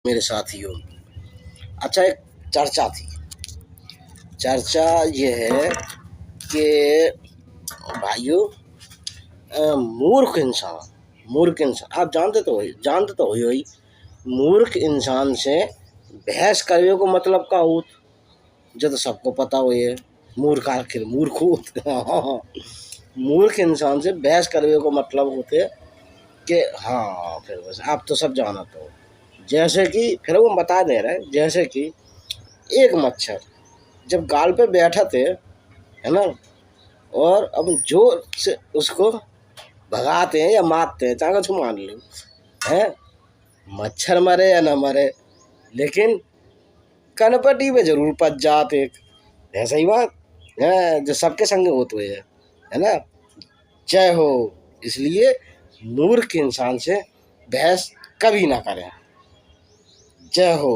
मेरे साथियों। अच्छा, एक चर्चा थी। चर्चा ये है कि भाइयों, मूर्ख इंसान आप जानते तो हो ही। मूर्ख इंसान से बहस करने को मतलब का होत, जो तो सबको पता हो। ये मूर्ख आखिर मूर्ख होत मूर्ख इंसान से बहस करने को मतलब होते कि हाँ, फिर बस आप तो सब जाना तो। जैसे कि फिर वो बता दे रहे हैं, जैसे कि एक मच्छर जब गाल पे बैठा थे, है ना, और अब जोर से उसको भगाते हैं या मारते हैं, चाहे कुछ मान लो, है, मच्छर मरे या ना मरे, लेकिन कनपटी में जरूर पच जाते। ऐसा ही बात है जो सबके संग होते हुए है ना। जय हो। इसलिए मूर्ख इंसान से बहस कभी ना करें। जय हो।